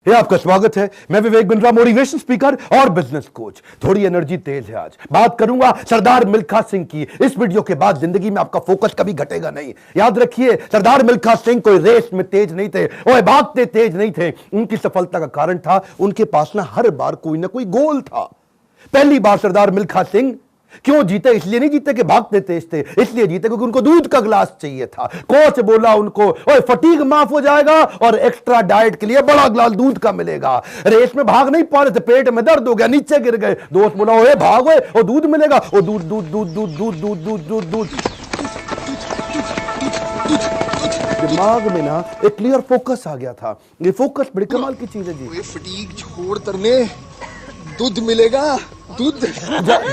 ये आपका स्वागत है। मैं विवेक बिंद्रा, मोटिवेशन स्पीकर और बिजनेस कोच। थोड़ी एनर्जी तेज है। आज बात करूंगा सरदार मिल्खा सिंह की। इस वीडियो के बाद जिंदगी में आपका फोकस कभी घटेगा नहीं। याद रखिए, सरदार मिल्खा सिंह कोई रेस में तेज नहीं थे और भागते तेज नहीं थे। उनकी सफलता का कारण था उनके पास ना हर बार कोई ना कोई गोल था। पहली बार सरदार मिल्खा सिंह क्यों जीते? इसलिए नहीं जीते कि भागते तेज थे, इसलिए जीते क्योंकि उनको दूध का गिलास चाहिए था। कोच बोला उनको, ओए फटीग माफ हो जाएगा और एक्स्ट्रा डाइट के लिए बड़ा गिलास दूध का मिलेगा। रेस में भाग नहीं पा रहे थे, पेट में दर्द हो गया, नीचे गिर गए। दोस्त बोला, ओए भागो और दूध मिलेगा। और दूध दूध दूध दूध दूध दूध दूध दूध दूध दिमाग में ना एक क्लियर फोकस आ गया था। ये फोकस बड़ी कमाल की चीज है जी। फटीग छोड़ तरने दूध मिलेगा, दूध।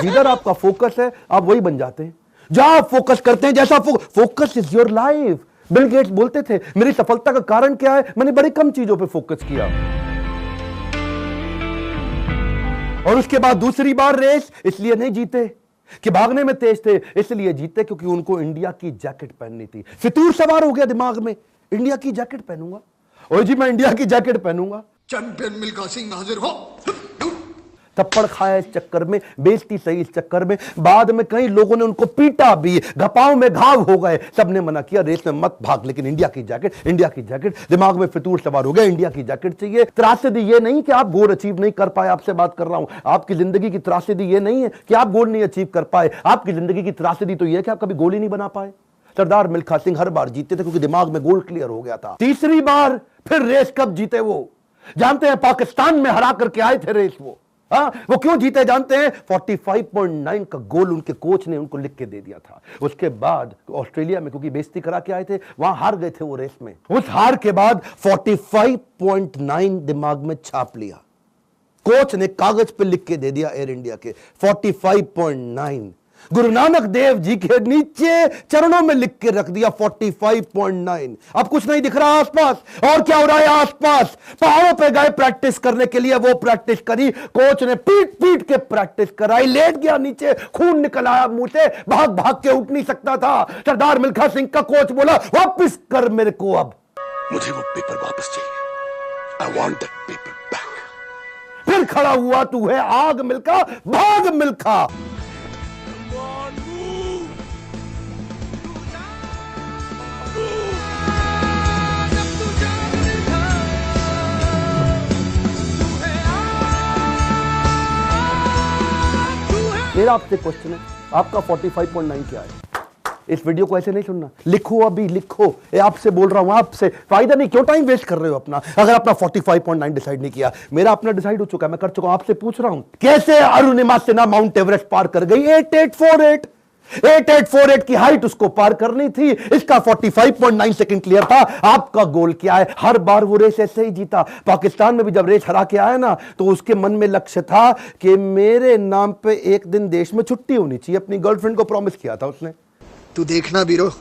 जिधर आपका फोकस है आप वही बन जाते हैं। जहां आप फोकस करते हैं, जैसा focus is your life. Bill Gates बोलते थे, मेरी सफलता का कारण क्या है? मैंने बड़ी कम चीजों पे फोकस किया। और उसके बाद दूसरी बार रेस इसलिए नहीं जीते कि भागने में तेज थे, इसलिए जीते क्योंकि उनको इंडिया की जैकेट पहननी थी। फितूर सवार हो गया दिमाग में, इंडिया की जैकेट पहनूंगा। और जी मैं इंडिया की जैकेट पहनूंगा। चैंपियन मिल्खा सिंह हाजिर हो। थप्पड़ खाया इस चक्कर में, बेइज्जती सही इस चक्कर में। बाद में कई लोगों ने उनको पीटा भी, घपाव में घाव हो गए। सबने मना किया, रेस में मत भाग, लेकिन इंडिया की जैकेट, इंडिया की जैकेट। दिमाग में फितूर सवार हो गया, इंडिया की जैकेट चाहिए। त्रासदी ये नहीं कि आप गोल अचीव नहीं कर पाए, आपसे बात कर रहा हूं। आपकी जिंदगी की त्रासदी ये नहीं है कि आप गोल नहीं अचीव कर पाए। आपकी जिंदगी की त्रासदी तो ये है कि आप कभी गोल ही नहीं बना पाए। सरदार मिल्खा सिंह हर बार जीते थे क्योंकि दिमाग में गोल क्लियर हो गया था। तीसरी बार फिर रेस कब जीते वो जानते हैं? पाकिस्तान में हरा करके आए थे रेस वो क्यों जीते जानते हैं? 45.9 का गोल उनके कोच ने उनको लिख के दे दिया था। उसके बाद ऑस्ट्रेलिया में क्योंकि बेइज्जती करा के आए थे, वहां हार गए थे वो रेस में। उस हार के बाद 45.9 दिमाग में छाप लिया। कोच ने कागज पे लिख के दे दिया एयर इंडिया के 45.9। गुरु नानक देव जी के नीचे चरणों में लिख के रख दिया 45.9। अब कुछ नहीं दिख रहा आसपास। और क्या हो रहा है आसपास? पहाड़ों पे गए प्रैक्टिस करने के लिए, वो प्रैक्टिस करी। कोच ने पीट पीट के प्रैक्टिस कराई। लेट गया नीचे, खून निकल आया मुंह से, भाग भाग के उठ नहीं सकता था। सरदार मिल्खा सिंह का कोच बोला, वापस कर मेरे को, अब मुझे वो पेपर वापस चाहिए। I want that paper back। फिर खड़ा हुआ, तू है आग मिल्खा, भाग मिल्खा। मेरा आपसे क्वेश्चन है, आपका 45.9 क्या है? इस वीडियो को ऐसे नहीं सुनना, लिखो, अभी लिखो। ये आपसे बोल रहा हूं, आपसे। फायदा नहीं, क्यों टाइम वेस्ट कर रहे हो अपना? अगर अपना 45.9 डिसाइड नहीं किया, मेरा अपना डिसाइड हो चुका है, मैं कर चुका हूं। आपसे पूछ रहा हूं, कैसे अरुणिमा सिन्हा माउंट एवरेस्ट पार कर गई? 8848 की हाइट उसको पार करनी थी। इसका 45.9 सेकंड क्लियर था। आपका गोल क्या है? हर बार वो रेस ऐसे ही जीता। पाकिस्तान में भी जब रेस हरा के आया ना, तो उसके मन में लक्ष्य था कि मेरे नाम पे एक दिन देश में छुट्टी होनी चाहिए। अपनी गर्लफ्रेंड को प्रॉमिस किया था उसने। तू देखना बीरो,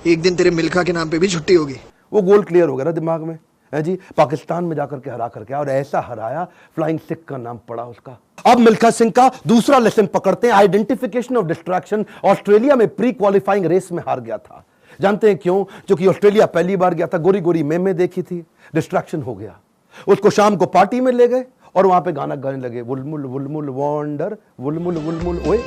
एक दिन तेरे मिल्खा के नाम पे भी छुट्टी होगी। वो गोल क्लियर हो गया ना दिमाग में, है जी। पाकिस्तान में जाकर के हरा करके, और ऐसा हराया, फ्लाइंग सिख का नाम पड़ा उसका। अब मिल्खा सिंह का दूसरा लेसन पकड़ते हैं, आइडेंटिफिकेशन ऑफ डिस्ट्रैक्शन। ऑस्ट्रेलिया में प्री क्वालिफाइंग रेस में हार गया था। जानते हैं क्यों? क्योंकि ऑस्ट्रेलिया पहली बार गया था, गोरी गोरी मेमे देखी थी, डिस्ट्रैक्शन हो गया। उसको शाम को पार्टी में ले गए और वहां पे गाना गाने लगे, वुलमुल वुलमुल वॉन्डर, वुलमुल वुलमुल ओए।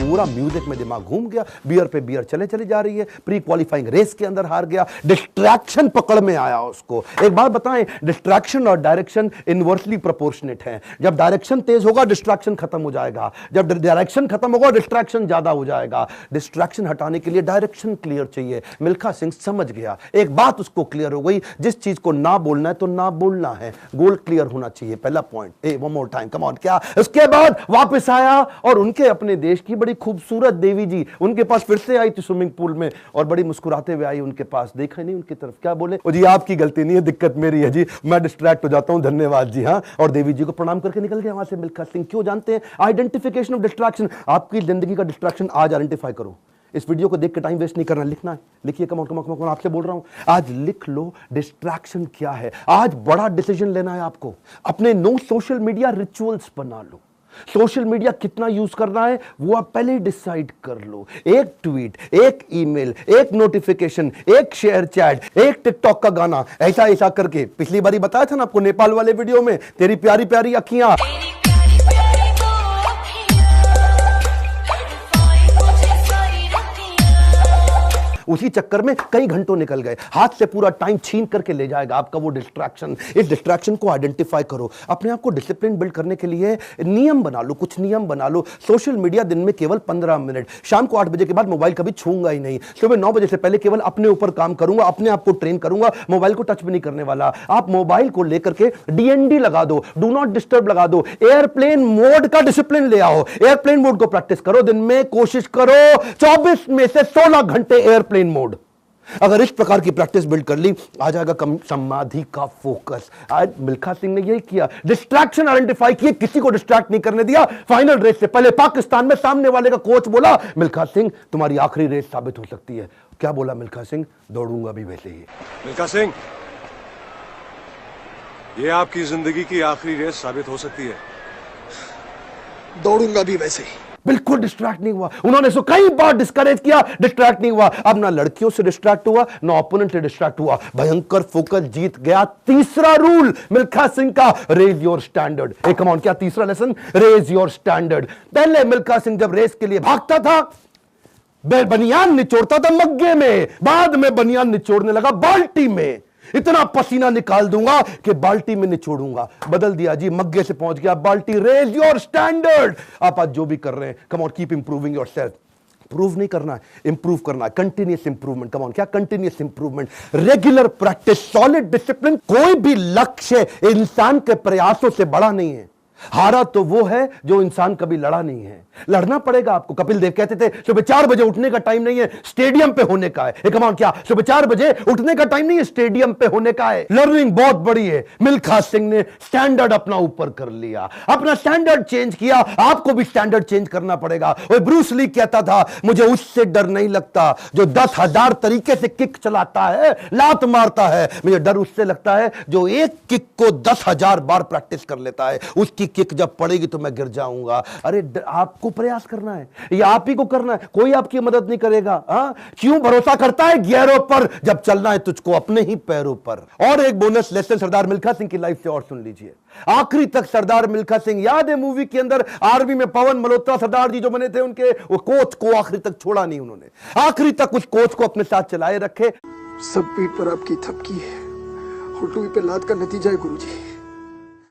पूरा म्यूजिक में दिमाग घूम गया, बियर पे बियर चले चली जा रही है। प्री क्वालिफाइंग रेस के अंदर हार गया, डिस्ट्रैक्शन पकड़ में आया उसको। एक बात बताएं, डिस्ट्रैक्शन और डायरेक्शन इनवर्सली प्रोपोर्शनेट है। जब डायरेक्शन तेज होगा, डिस्ट्रैक्शन खत्म हो जाएगा। जब डायरेक्शन खत्म होगा, डिस्ट्रैक्शन ज्यादा हो जाएगा। डिस्ट्रैक्शन हटाने के लिए डायरेक्शन क्लियर चाहिए। मिल्खा सिंह समझ गया, एक बात उसको क्लियर हो गई, जिस चीज को ना बोलना है तो ना बोलना है। गोल क्लियर होना चाहिए, पहला point. One more time, come on. क्या? उसके बाद वापस आया और उनके अपने देश की बड़ी खूबसूरत देवी जी उनके पास फिर से आई थी स्विमिंग पूल में, और बड़ी मुस्कुराते हुए आई उनके पास। देखा नहीं उनकी तरफ, क्या बोले? जी आपकी गलती नहीं है, दिक्कत मेरी है जी, मैं डिस्ट्रैक्ट हो जाता हूं, धन्यवाद जी। हाँ, और देवी जी को प्रणाम करके निकल गया वहां से मिल्खा सिंह। क्यों जानते हैं? Identification of distraction. आपकी जिंदगी का डिस्ट्रैक्शन आज आइडेंटिफाई करो। इस वीडियो को देख के टाइम वेस्ट नहीं करना, लिखना है। लिखिए, कम ऑन आपसे बोल रहा हूं, आज लिख लो डिस्ट्रैक्शन क्या है। आज बड़ा डिसीजन लेना है आपको। अपने नो सोशल मीडिया रिचुअल्स बना लो। सोशल मीडिया कितना यूज करना है वो आप पहले ही डिसाइड कर लो। एक ट्वीट, एक ईमेल, एक नोटिफिकेशन, एक शेयर चैट, एक टिकटॉक का गाना, ऐसा ऐसा करके। पिछली बारी बताया था ना आपको नेपाल वाले वीडियो में, तेरी प्यारी प्यारी अखियां, उसी चक्कर में कई घंटों निकल गए, हाथ से पूरा टाइम छीन करके ले जाएगा आपका वो डिस्ट्रैक्शन। इस डिस्ट्रैक्शन को आइडेंटिफाई करो, अपने आप को डिसिप्लिन बिल्ड करने के लिए नियम बना लो, कुछ नियम बना लो। सोशल मीडिया दिन में केवल 15 मिनट, शाम को 8 बजे के बाद मोबाइल कभी छूंगा ही नहीं, सुबह 9 बजे से पहले केवल अपने ऊपर काम करूंगा, अपने आप को ट्रेन करूंगा, मोबाइल को टच भी नहीं करने वाला। आप मोबाइल को लेकर के डीएनडी लगा दो, डू नॉट डिस्टर्ब लगा दो, एयरप्लेन मोड का डिसिप्लिन ले आओ, एयरप्लेन मोड को प्रैक्टिस करो। दिन में कोशिश करो 24 में से 16 घंटे एयरप्लेन मोड। अगर इस प्रकार की प्रैक्टिस बिल्ड कर ली, आ जाएगा कम समाधि का फोकस। आज मिल्खा सिंह ने यही किया, डिस्ट्रैक्शन आइडेंटिफाई किए, किसी को डिस्ट्रैक्ट नहीं करने दिया। फाइनल रेस से पहले पाकिस्तान में सामने वाले का कोच बोला, मिल्खा सिंह तुम्हारी आखिरी रेस साबित हो सकती है। क्या बोला मिल्खा सिंह? दौड़ूंगा भी वैसे ही। मिल्खा सिंह, ये आपकी जिंदगी की आखिरी रेस साबित हो सकती है। दौड़ूंगा भी वैसे ही। बिल्कुल डिस्ट्रैक्ट नहीं हुआ। उन्होंने इसको कई बार डिस्करेज किया, डिस्ट्रैक्ट नहीं हुआ। अब ना लड़कियों से डिस्ट्रैक्ट हुआ, ना ओपोनेंट से डिस्ट्रैक्ट हुआ, भयंकर फोकस, जीत गया। तीसरा रूल मिल्खा सिंह का, रेज योर स्टैंडर्ड। ए कम ऑन, क्या तीसरा लेसन? Raise your standard. पहले मिल्खा सिंह जब रेस के लिए भागता था, बनियान निचोड़ता था मग्गे में, बाद में बनियान निचोड़ने लगा बाल्टी में। इतना पसीना निकाल दूंगा कि बाल्टी में निचोड़ूंगा। बदल दिया जी, मग्गे से पहुंच गया बाल्टी। Raise your standard. आप आज जो भी कर रहे हैं, come on, keep improving yourself. Prove नहीं करना है, इंप्रूव करना है, कंटिन्यूअस इंप्रूवमेंट। कम ऑन, क्या continuous improvement? Regular practice, solid discipline. कोई भी लक्ष्य इंसान के प्रयासों से बड़ा नहीं है। हारा तो वो है जो इंसान कभी लड़ा नहीं है। लड़ना पड़ेगा आपको। कपिल देव कहते थे सुबह 4 बजे उठने का टाइम नहीं है, स्टेडियम पे होने का है। कमान, क्या सुबह 4 बजे उठने का टाइम नहीं है, स्टेडियम पे होने का है। लर्निंग बहुत बड़ी है। मिल्खा सिंह ने स्टैंडर्ड अपना ऊपर कर लिया, अपना स्टैंडर्ड चेंज किया। आपको भी स्टैंडर्ड चेंज करना पड़ेगा। और ब्रूस ली कहता था, मुझे उससे डर नहीं लगता जो 10,000 तरीके से किक चलाता है, लात मारता है। मुझे डर उससे लगता है जो एक किक को 10,000 बार प्रैक्टिस कर लेता है। उसकी किक जब पड़ेगी तो मैं गिर जाऊंगा। अरे आपको प्रयास करना है, ये आप ही को करना है, कोई आपकी मदद नहीं करेगा। क्यों भरोसा करता है गियरों पर, जब चलना है तुझको अपने ही पैरों पर। और एक बोनस लेसन सरदार मिल्खा सिंह की लाइफ से और सुन लीजिए। आखिरी तक सरदार मिल्खा सिंह, याद है मूवी के अंदर आर्मी में पवन मल्होत्रा सरदार जी जो बने थे, उनके वो कोच को आखिरी तक छोड़ा नहीं उन्होंने। आखिरी तक उस कोच को अपने साथ चलाए रखे। सब पीठ पर आपकी थपकी है, हुटुई पे लात का नतीजा है गुरुजी।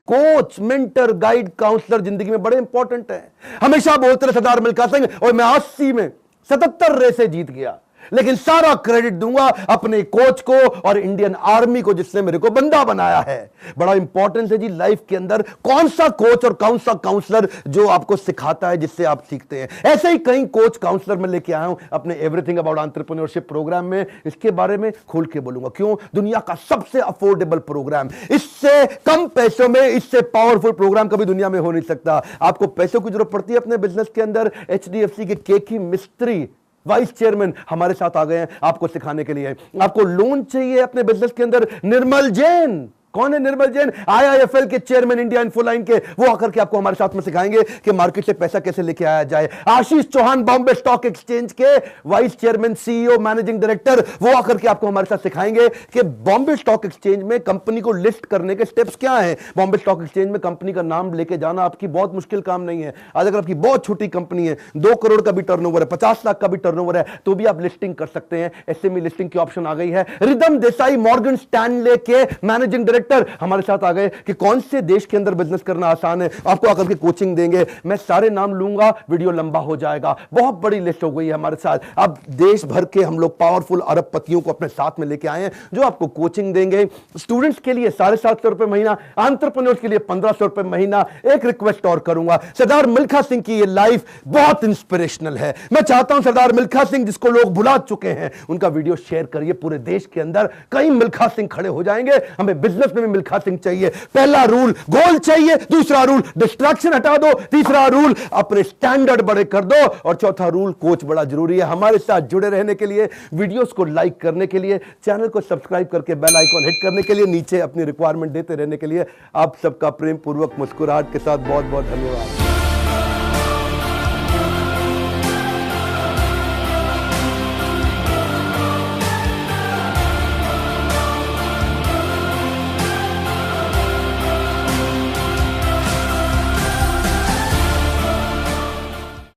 कोच, मेंटर, गाइड, काउंसलर जिंदगी में बड़े इंपॉर्टेंट है। हमेशा बोलते रहे सरदार मिल्खा सिंह, और मैं 80 में 77 रेसें जीत गया, लेकिन सारा क्रेडिट दूंगा अपने कोच को और इंडियन आर्मी को जिसने मेरे को बंदा बनाया है। बड़ा इंपॉर्टेंट है जी लाइफ के अंदर कौन सा कोच और कौन सा काउंसलर जो आपको सिखाता है, जिससे आप सीखते हैं। ऐसे ही कई कोच काउंसलर मैं लेके आया हूं अपने एवरीथिंग अबाउट एंटरप्रेन्योरशिप प्रोग्राम में। इसके बारे में खोल के बोलूंगा। क्यों? दुनिया का सबसे अफोर्डेबल प्रोग्राम, इससे कम पैसों में इससे पावरफुल प्रोग्राम कभी दुनिया में हो नहीं सकता। आपको पैसों की जरूरत पड़ती है अपने बिजनेस के अंदर, HDFC के केकी मिस्त्री वाइस चेयरमैन हमारे साथ आ गए हैं आपको सिखाने के लिए। आपको लोन चाहिए अपने बिजनेस के अंदर, निर्मल जैन। कौन है निर्मल जैन? IIFL के चेयरमैन, इंडिया इन्फोलाइन के। वो आकर के आपको हमारे साथ में सिखाएंगे कि मार्केट से पैसा कैसे लेके आया जाए। आशीष चौहान, बॉम्बे स्टॉक एक्सचेंज के vice chairman, CEO, managing director, वो आकर के आपको हमारे साथ सिखाएंगे कि बॉम्बे स्टॉक एक्सचेंज में कंपनी को लिस्ट करने के स्टेप्स क्या हैं। बॉम्बे स्टॉक एक्सचेंज में कंपनी का नाम लेके जाना आपकी बहुत मुश्किल काम नहीं है। आज अगर आपकी बहुत छोटी कंपनी है, 2 करोड़ का भी टर्नओवर है, 50 लाख का भी टर्नओवर है, तो भी आप लिस्टिंग कर सकते हैं। SME लिस्टिंग की ऑप्शन आ गई है। रिदम देसाई, मॉर्गन स्टैनले के मैनेजिंग डायरेक्टर हमारे साथ आ गए कि कौन से देश के अंदर बिजनेस करना आसान है। आपको आकर के कोचिंग देंगे। मैं सारे नाम लूंगा, वीडियो लंबा हो जाएगा। बहुत बड़ी लिस्ट हो गई है हमारे साथ। अब देश भर के हम लोग पावरफुल अरबपतियों को अपने साथ में लेके आए हैं जो आपको कोचिंग देंगे। स्टूडेंट्स के लिए 750 रुपए महीना, एंटरप्रेन्योर्स के लिए 1500 रुपए महीना। एक रिक्वेस्ट और करूंगा, सरदार मिल्खा सिंह की ये लाइफ बहुत इंस्पिरेशनल है। मैं चाहता हूं सरदार मिल्खा सिंह जिसको लोग भुला चुके हैं, उनका वीडियो शेयर करिए पूरे देश के अंदर। कई मिल्खा सिंह खड़े हो जाएंगे। हमें बिजनेस में भी मिल्खा सिंह चाहिए। पहला रूल गोल चाहिए, दूसरा रूल डिस्ट्रैक्शन हटा दो, तीसरा रूल अपने स्टैंडर्ड बड़े कर दो, और चौथा रूल कोच बड़ा जरूरी है। हमारे साथ जुड़े रहने के लिए, वीडियोस को लाइक करने के लिए, चैनल को सब्सक्राइब करके बेल आइकॉन हिट करने के लिए, नीचे अपनी रिक्वायरमेंट देते रहने के लिए आप सबका प्रेम पूर्वक मुस्कुराहट के साथ बहुत बहुत धन्यवाद।